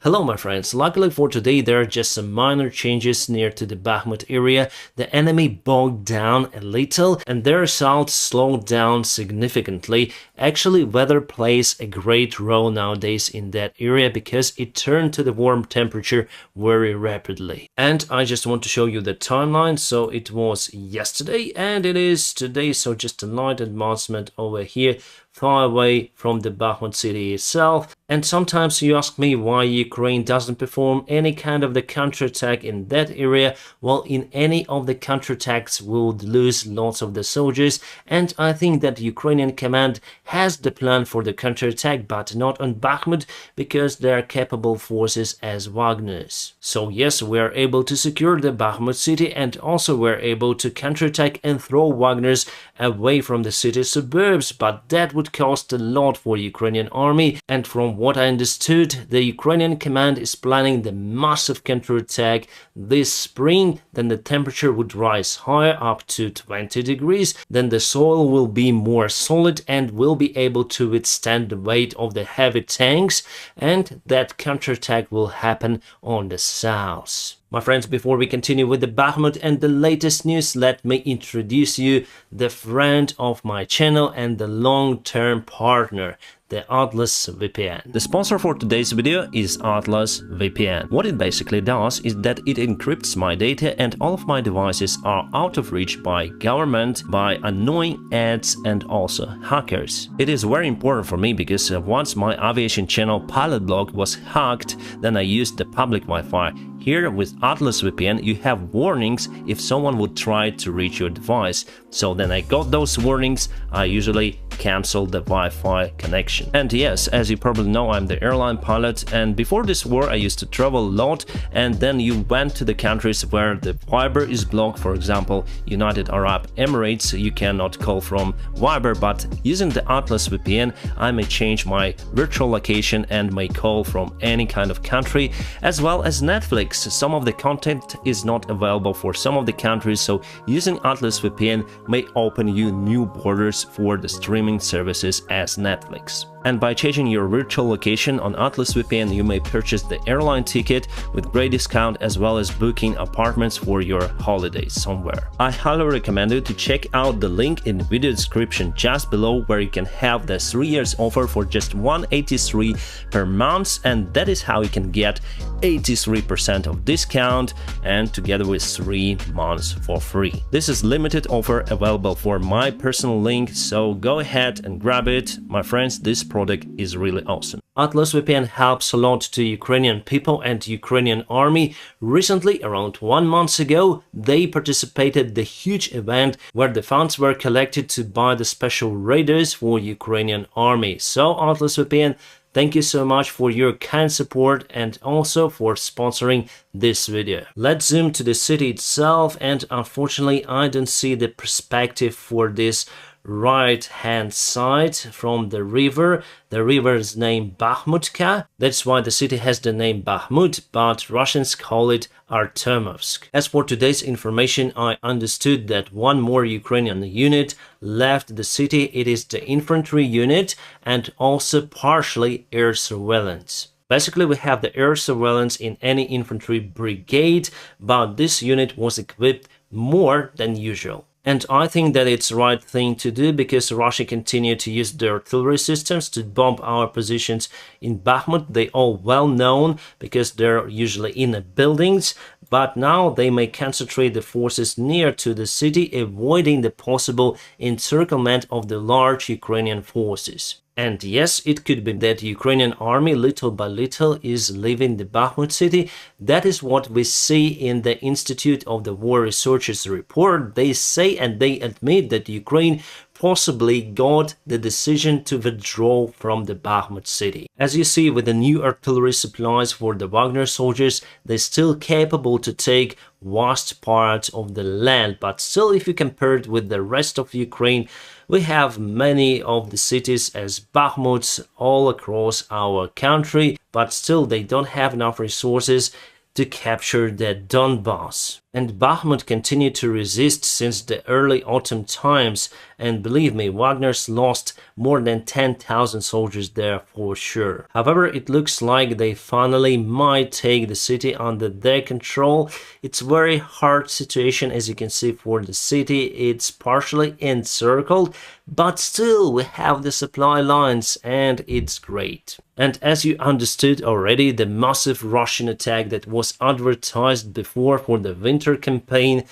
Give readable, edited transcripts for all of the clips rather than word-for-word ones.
Hello my friends, luckily for today there are just some minor changes near to the Bakhmut area. The enemy bogged down a little and their assault slowed down significantly. Actually, weather plays a great role nowadays in that area because it turned to the warm temperature very rapidly. And I just want to show you the timeline. So it was yesterday and it is today, so just a light advancement over here, far away from the Bakhmut city itself. And sometimes you ask me why Ukraine doesn't perform any kind of the counterattack in that area. Well, in any of the counterattacks we would lose lots of the soldiers, and I think that Ukrainian command has the plan for the counterattack, but not on Bakhmut because they are capable forces as Wagner's. So yes, we are able to secure the Bakhmut city and also we are able to counterattack and throw Wagner's away from the city suburbs, but that would cost a lot for Ukrainian army. And from what I understood, the Ukrainian command is planning the massive counterattack this spring. Then the temperature would rise higher, up to 20 degrees. Then the soil will be more solid and will be able to withstand the weight of the heavy tanks, and that counterattack will happen on the south. My friends, before we continue with the Bakhmut and the latest news, let me introduce you the friend of my channel and the long-term partner, the Atlas VPN. The sponsor for today's video is Atlas VPN. What it basically does is that it encrypts my data and all of my devices are out of reach by government, by annoying ads and also hackers. It is very important for me because once my aviation channel Pilot Blog was hacked, then I used the public Wi-Fi. Here with Atlas VPN you have warnings if someone would try to reach your device. So then I got those warnings, I usually cancel the Wi-Fi connection. And yes, as you probably know, I'm the airline pilot, and before this war I used to travel a lot, and then you went to the countries where the Viber is blocked. For example, United Arab Emirates, you cannot call from Viber, but using the Atlas VPN I may change my virtual location and may call from any kind of country, as well as Netflix. Some of the content is not available for some of the countries, so using Atlas VPN may open you new borders for the streaming services as Netflix. And by changing your virtual location on Atlas VPN, you may purchase the airline ticket with great discount, as well as booking apartments for your holidays somewhere. I highly recommend you to check out the link in the video description just below, where you can have the 3 years offer for just $183 per month, and that is how you can get 83% of discount and together with 3 months for free. This is limited offer available for my personal link, so go ahead and grab it. My friends, this product is really awesome. Atlas VPN helps a lot to Ukrainian people and Ukrainian army. Recently, around 1 month ago, they participated the huge event where the funds were collected to buy the special radars for Ukrainian army. So Atlas VPN, thank you so much for your kind support and also for sponsoring this video. Let's zoom to the city itself, and unfortunately I don't see the perspective for this right hand side from the river. The river is named Bakhmutka. That's why the city has the name Bakhmut, but Russians call it Artemovsk. As for today's information, I understood that one more Ukrainian unit left the city. It is the infantry unit and also partially air surveillance. Basically, we have the air surveillance in any infantry brigade, but this unit was equipped more than usual. And I think that it's the right thing to do because Russia continued to use their artillery systems to bomb our positions in Bakhmut. They all well known because they're usually in the buildings, but now they may concentrate the forces near to the city, avoiding the possible encirclement of the large Ukrainian forces. And yes, it could be that the Ukrainian army little by little is leaving the Bakhmut city. That is what we see in the Institute of the War Researchers report. They say and they admit that Ukraine possibly got the decision to withdraw from the Bakhmut city. As you see, with the new artillery supplies for the Wagner soldiers, they're still capable to take vast parts of the land, but still if you compare it with the rest of Ukraine, we have many of the cities as Bakhmuts all across our country, but still they don't have enough resources to capture the Donbas. And Bakhmut continued to resist since the early autumn times, and believe me, Wagner's lost more than 10,000 soldiers there for sure. However, it looks like they finally might take the city under their control. It's a very hard situation, as you can see, for the city. It's partially encircled, but still we have the supply lines and it's great. And as you understood already, the massive Russian attack that was advertised before for the winter campaign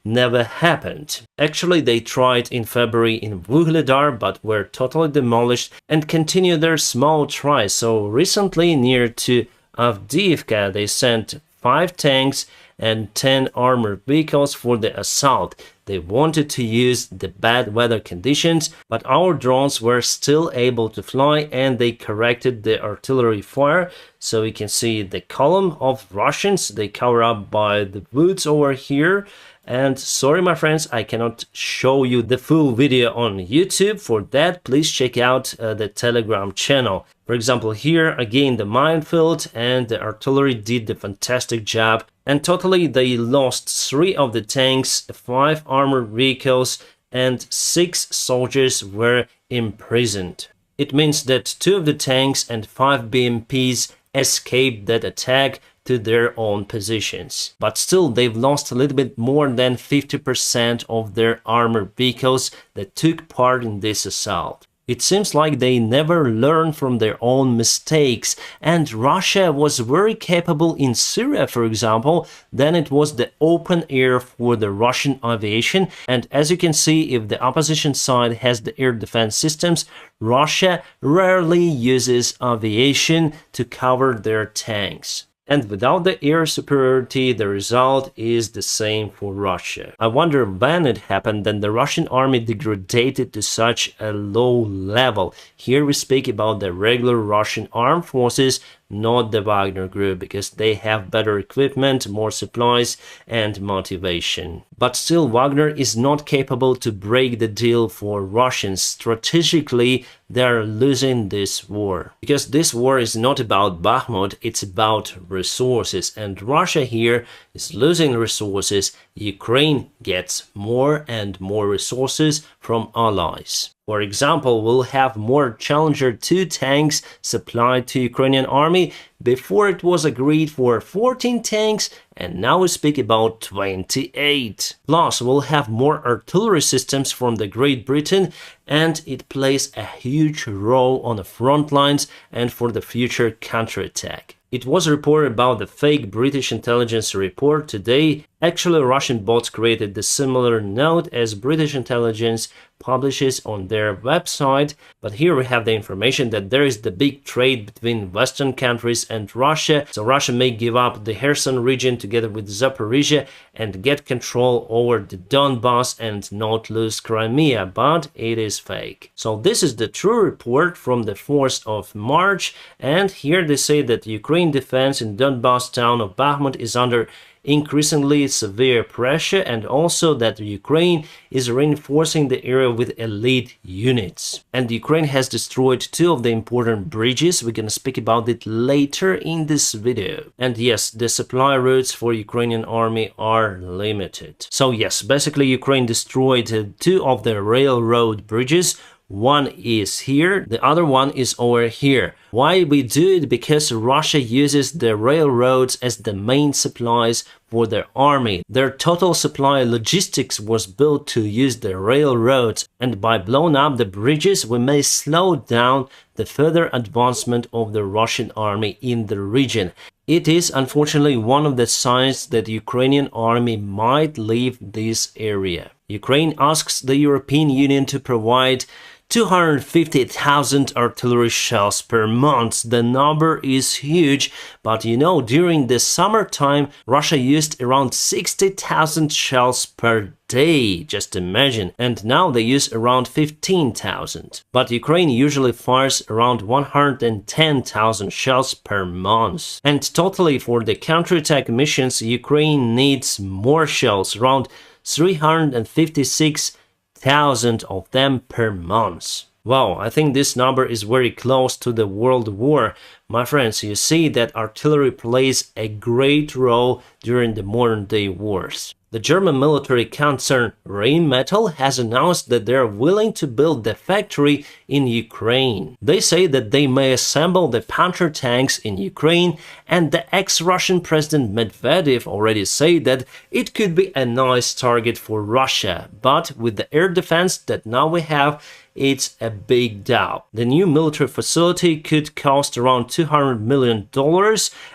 never happened. Actually, they tried in February in Soledar, but were totally demolished and continue their small tries. So recently, near to Avdiivka, they sent 5 tanks and 10 armored vehicles for the assault. They wanted to use the bad weather conditions, but our drones were still able to fly and they corrected the artillery fire. So you can see the column of Russians, they cover up by the woods over here. And sorry my friends, I cannot show you the full video on YouTube. For that, please check out the Telegram channel. For example, here again the minefield, and the artillery did the fantastic job. And totally they lost 3 of the tanks, 5 armored vehicles, and 6 soldiers were imprisoned. It means that 2 of the tanks and 5 BMPs escaped that attack to their own positions. But still, they've lost a little bit more than 50% of their armored vehicles that took part in this assault. It seems like they never learn from their own mistakes, and Russia was very capable in Syria, for example. Then it was the open air for the Russian aviation, and as you can see, if the opposition side has the air defense systems, Russia rarely uses aviation to cover their tanks. And without the air superiority, the result is the same for Russia. I wonder when it happened that the Russian army degraded to such a low level. Here we speak about the regular Russian armed forces, not the Wagner group, because they have better equipment, more supplies and motivation. But still, Wagner is not capable to break the deal for Russians. Strategically, they are losing this war. Because this war is not about Bakhmut, it's about resources. And Russia here is losing resources. Ukraine gets more and more resources from allies. For example, we'll have more Challenger 2 tanks supplied to Ukrainian army. Before it was agreed for 14 tanks, and now we speak about 28. Plus, we'll have more artillery systems from the Great Britain, and it plays a huge role on the front lines and for the future counterattack. It was reported about the fake British intelligence report today. Actually, Russian bots created the similar note as British intelligence publishes on their website. But here we have the information that there is the big trade between Western countries and Russia. So Russia may give up the Kherson region together with Zaporizhia and get control over the Donbas and not lose Crimea, but it is fake. So this is the true report from the 4th of March, and here they say that Ukraine defense in Donbas town of Bakhmut is under increasingly severe pressure, and also that Ukraine is reinforcing the area with elite units. And Ukraine has destroyed 2 of the important bridges. We're gonna speak about it later in this video. And yes, the supply routes for Ukrainian army are limited. So yes, basically Ukraine destroyed 2 of the railroad bridges. One is here, the other one is over here. Why we do it? Because Russia uses the railroads as the main supplies for their army. Their total supply logistics was built to use the railroads, and by blowing up the bridges we may slow down the further advancement of the Russian army in the region. It is unfortunately one of the signs that the Ukrainian army might leave this area. Ukraine asks the European Union to provide 250,000 artillery shells per month. The number is huge, but you know, during the summertime, Russia used around 60,000 shells per day, just imagine, and now they use around 15,000. But Ukraine usually fires around 110,000 shells per month. And totally for the counterattack missions, Ukraine needs more shells, around 356,000 of them per month. Wow, I think this number is very close to the World War. My friends, you see that artillery plays a great role during the modern-day wars. The German military concern Rheinmetall has announced that they are willing to build the factory in Ukraine. They say that they may assemble the Panther tanks in Ukraine, and the ex-Russian President Medvedev already said that it could be a nice target for Russia, but with the air defense that now we have, it's a big doubt. The new military facility could cost around $200 million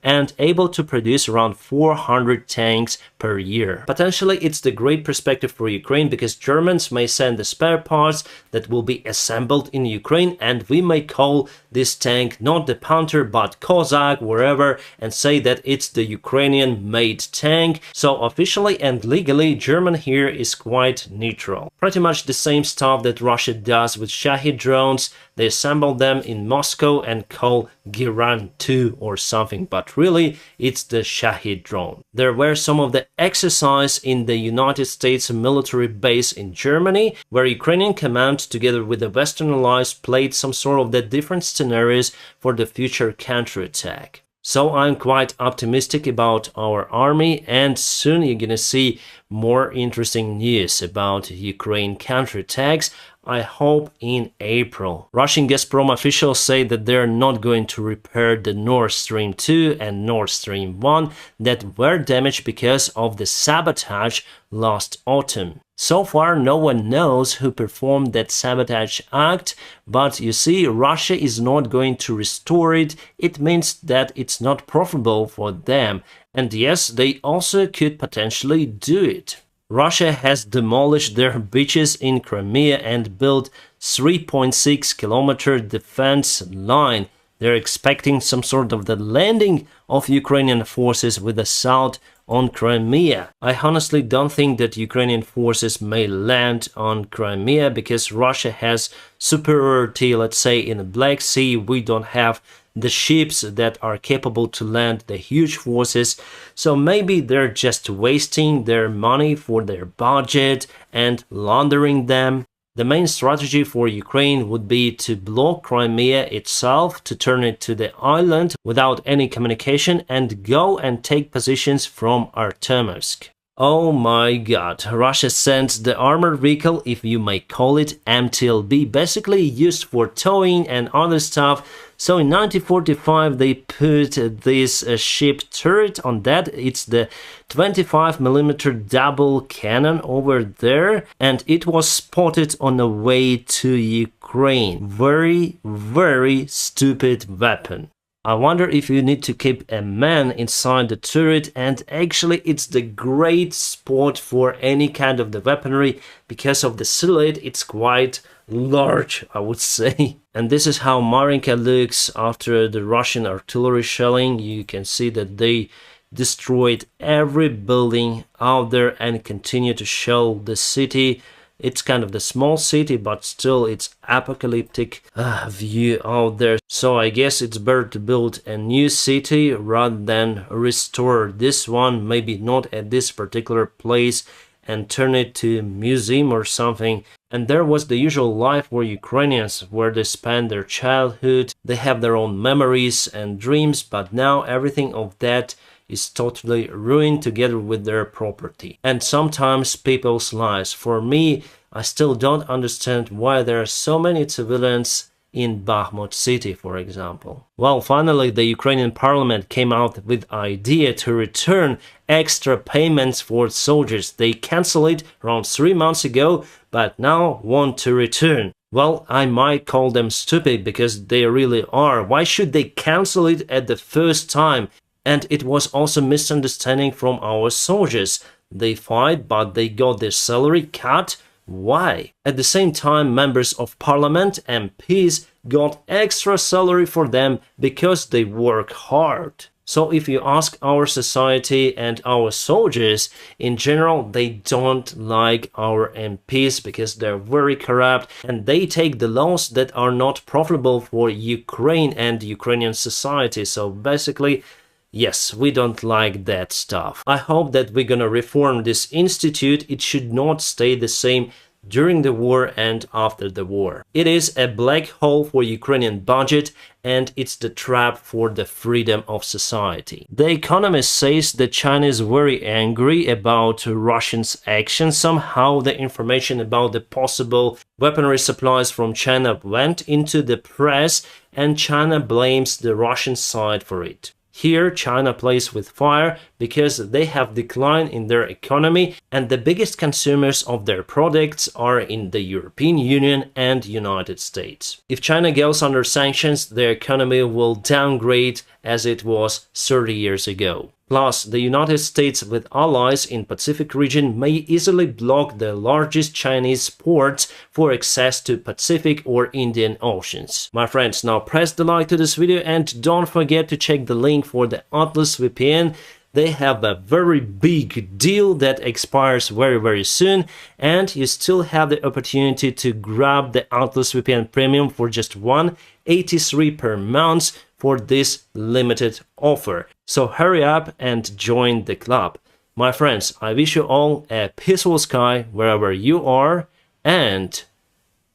and able to produce around 400 tanks per year. Potentially, it's the great perspective for Ukraine because Germans may send the spare parts that will be assembled in Ukraine, and we may call this tank not the Panther but Cossack, wherever, and say that it's the Ukrainian-made tank. So officially and legally, German here is quite neutral. Pretty much the same stuff that Russia does with Shahid drones. They assemble them in Moscow and call Giran 2 or something, but really it's the Shahid drone. There were some of the exercise in the United States military base in Germany, where Ukrainian command together with the Western allies played some sort of the different scenarios for the future counterattack. So I'm quite optimistic about our army, and soon you're gonna see more interesting news about Ukraine counterattacks. I hope in April. Russian Gazprom officials say that they're not going to repair the Nord Stream 2 and Nord Stream 1 that were damaged because of the sabotage last autumn. So far, no one knows who performed that sabotage act, but you see, Russia is not going to restore it. It means that it's not profitable for them. And yes, they also could potentially do it. Russia has demolished their beaches in Crimea and built 3.6-kilometer defense line. They're expecting some sort of the landing of Ukrainian forces with assault on Crimea. I honestly don't think that Ukrainian forces may land on Crimea because Russia has superiority, let's say, in the Black Sea. We don't have the ships that are capable to land the huge forces, so maybe they're just wasting their money for their budget and laundering them. The main strategy for Ukraine would be to block Crimea itself, to turn it to the island without any communication and go and take positions from Artemovsk. Oh my god, Russia sent the armored vehicle, if you may call it, MTLB, basically used for towing and other stuff. So in 1945 they put this ship turret on that. It's the 25mm double cannon over there, and it was spotted on the way to Ukraine. Very stupid weapon. I wonder if you need to keep a man inside the turret, and actually it's the great spot for any kind of the weaponry because of the silhouette. It's quite large, I would say. And this is how Marinka looks after the Russian artillery shelling. You can see that they destroyed every building out there and continue to shell the city. It's kind of the small city, but still it's apocalyptic view out there. So I guess it's better to build a new city rather than restore this one, maybe not at this particular place, and turn it to a museum or something. And there was the usual life for Ukrainians, where they spend their childhood, they have their own memories and dreams, but now everything of that is totally ruined together with their property and sometimes people's lives. For me, I still don't understand why there are so many civilians in Bakhmut city, for example. Well, finally, the Ukrainian parliament came out with idea to return extra payments for soldiers. They canceled it around 3 months ago, but now want to return. Well, I might call them stupid because they really are. Why should they cancel it at the first time? And it was also misunderstanding from our soldiers. They fight, but they got their salary cut. Why? At the same time, members of parliament, MPs, got extra salary for them because they work hard. So if you ask our society and our soldiers, in general, they don't like our MPs because they're very corrupt and they take the laws that are not profitable for Ukraine and Ukrainian society. So basically, yes, we don't like that stuff. I hope that we're gonna reform this institute. It should not stay the same during the war and after the war. It is a black hole for Ukrainian budget, and it's the trap for the freedom of society. The Economist says that China is very angry about Russians' actions. Somehow the information about the possible weaponry supplies from China went into the press, and China blames the Russian side for it. Here, China plays with fire because they have declined in their economy, and the biggest consumers of their products are in the European Union and United States. If China goes under sanctions, their economy will downgrade as it was 30 years ago. Plus, the United States with allies in Pacific region may easily block the largest Chinese ports for access to Pacific or Indian Oceans. My friends, now press the like to this video and don't forget to check the link for the Atlas VPN. They have a very big deal that expires very soon, and you still have the opportunity to grab the Atlas VPN Premium for just $183 per month for this limited offer. So hurry up and join the club. My friends, I wish you all a peaceful sky wherever you are, and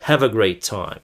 have a great time.